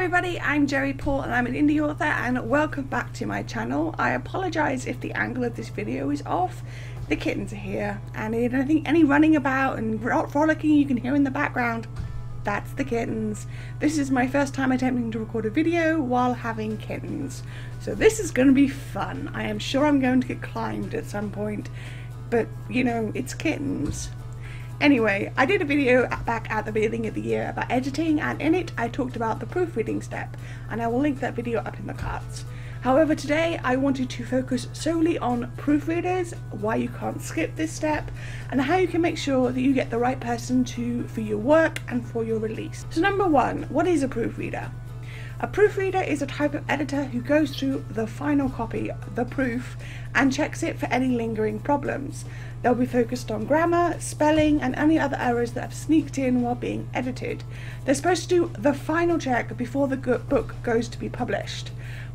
everybody, I'm Jerry Paul and I'm an indie author, and welcome back to my channel. I apologise if the angle of this video is off. The kittens are here, and I don't think any running about and frolicking you can hear in the background. That's the kittens. This is my first time attempting to record a video while having kittens, so this is going to be fun. I am sure I'm going to get climbed at some point, but you know, it's kittens. Anyway, I did a video back at the beginning of the year about editing, and in it I talked about the proofreading step, and I will link that video up in the cards. However, today I wanted to focus solely on proofreaders, why you can't skip this step, and how you can make sure that you get the right person for your work and for your release. So number one, what is a proofreader? A proofreader is a type of editor who goes through the final copy, the proof, and checks it for any lingering problems. They'll be focused on grammar, spelling, and any other errors that have sneaked in while being edited. They're supposed to do the final check before the book goes to be published.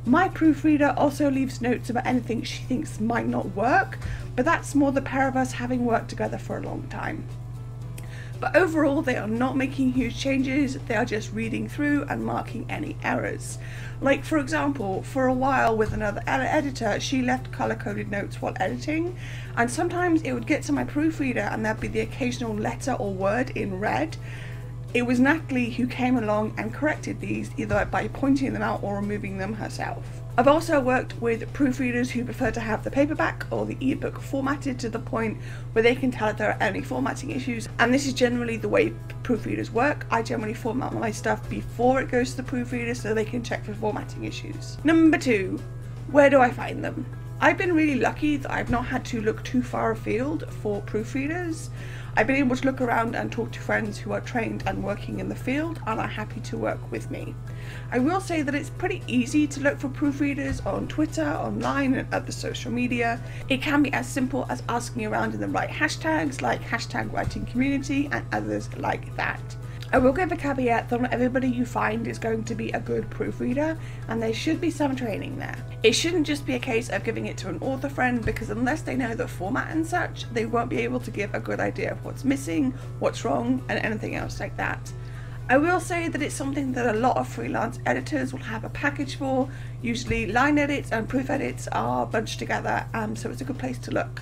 My proofreader also leaves notes about anything she thinks might not work, but that's more the pair of us having worked together for a long time. But overall, they are not making huge changes, they are just reading through and marking any errors. Like, for example, for a while with another editor, she left color-coded notes while editing, and sometimes it would get to my proofreader and there'd be the occasional letter or word in red. It was Natalie who came along and corrected these, either by pointing them out or removing them herself. I've also worked with proofreaders who prefer to have the paperback or the ebook formatted to the point where they can tell if there are any formatting issues, and this is generally the way proofreaders work. I generally format my stuff before it goes to the proofreader so they can check for formatting issues. Number two, where do I find them? I've been really lucky that I've not had to look too far afield for proofreaders. I've been able to look around and talk to friends who are trained and working in the field and are happy to work with me. I will say that it's pretty easy to look for proofreaders on Twitter, online, and other social media. It can be as simple as asking around in the right hashtags like #writingcommunity and others like that. I will give a caveat that not everybody you find is going to be a good proofreader, and there should be some training there. It shouldn't just be a case of giving it to an author friend, because unless they know the format and such, they won't be able to give a good idea of what's missing, what's wrong, and anything else like that. I will say that it's something that a lot of freelance editors will have a package for. Usually line edits and proof edits are bunched together, so it's a good place to look.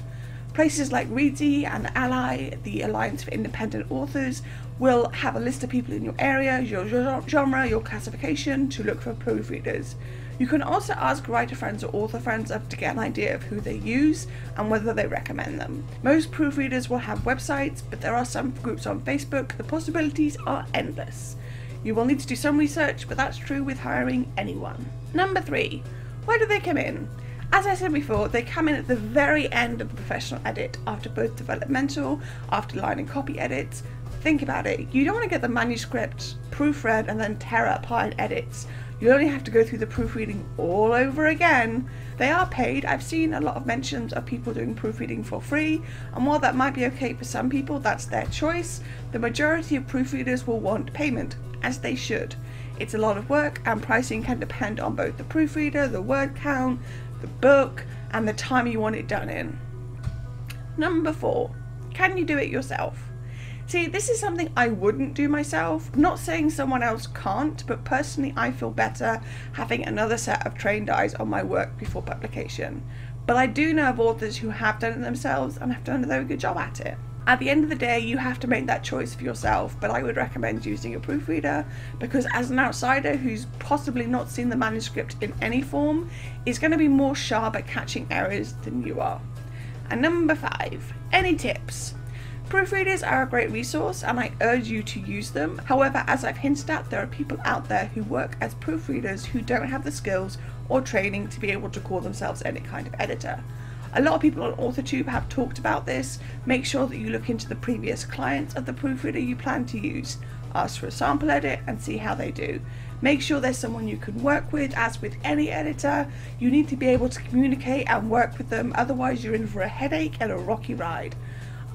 Places like Reedsy and Ally, the Alliance for Independent Authors, will have a list of people in your area, your genre, your classification to look for proofreaders. You can also ask writer friends or author friends to get an idea of who they use and whether they recommend them. Most proofreaders will have websites, but there are some groups on Facebook. The possibilities are endless. You will need to do some research, but that's true with hiring anyone. Number three, where do they come in? As I said before, they come in at the very end of the professional edit, after both developmental, after line and copy edits. Think about it, you don't want to get the manuscript proofread and then tear it apart in edits. You only have to go through the proofreading all over again. They are paid. I've seen a lot of mentions of people doing proofreading for free, and while that might be okay for some people, that's their choice, the majority of proofreaders will want payment, as they should. It's a lot of work, and pricing can depend on both the proofreader, the word count, the book, and the time you want it done in. Number four, can you do it yourself? See, this is something I wouldn't do myself. I'm not saying someone else can't, but personally I feel better having another set of trained eyes on my work before publication. But I do know of authors who have done it themselves and have done a very good job at it. At the end of the day, you have to make that choice for yourself, but I would recommend using a proofreader, because as an outsider who's possibly not seen the manuscript in any form, is going to be more sharp at catching errors than you are. And number five, any tips? Proofreaders are a great resource and I urge you to use them. However, as I've hinted at, there are people out there who work as proofreaders who don't have the skills or training to be able to call themselves any kind of editor. A lot of people on Authortube have talked about this. Make sure that you look into the previous clients of the proofreader you plan to use. Ask for a sample edit and see how they do. Make sure there's someone you can work with. As with any editor, you need to be able to communicate and work with them, otherwise you're in for a headache and a rocky ride.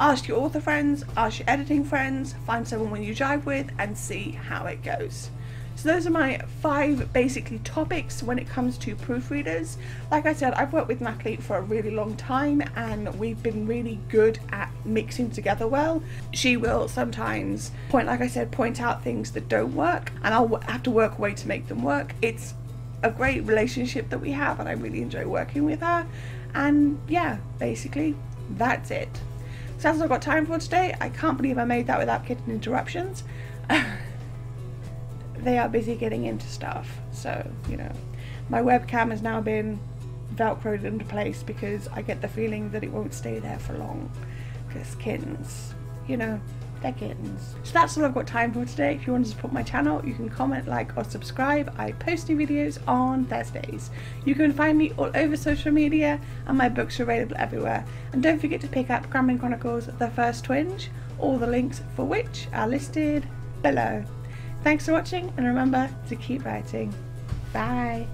Ask your author friends, ask your editing friends, find someone you jive with and see how it goes. So those are my 5 basically topics when it comes to proofreaders. Like I said, I've worked with Natalie for a really long time and we've been really good at mixing together well. She will sometimes point out things that don't work and I'll have to work a way to make them work. It's a great relationship that we have and I really enjoy working with her. And yeah, basically that's it. So that's all I've got time for today. I can't believe I made that without getting interruptions. They are busy getting into stuff, so you know, my webcam has now been velcroed into place because I get the feeling that it won't stay there for long because kittens, you know, they're kittens. So that's all I've got time for today. If you want to support my channel, you can comment, like or subscribe. I post new videos on Thursdays. You can find me all over social media and my books are available everywhere. And don't forget to pick up Cramming Chronicles The First Twinge, all the links for which are listed below. Thanks for watching and remember to keep writing. Bye.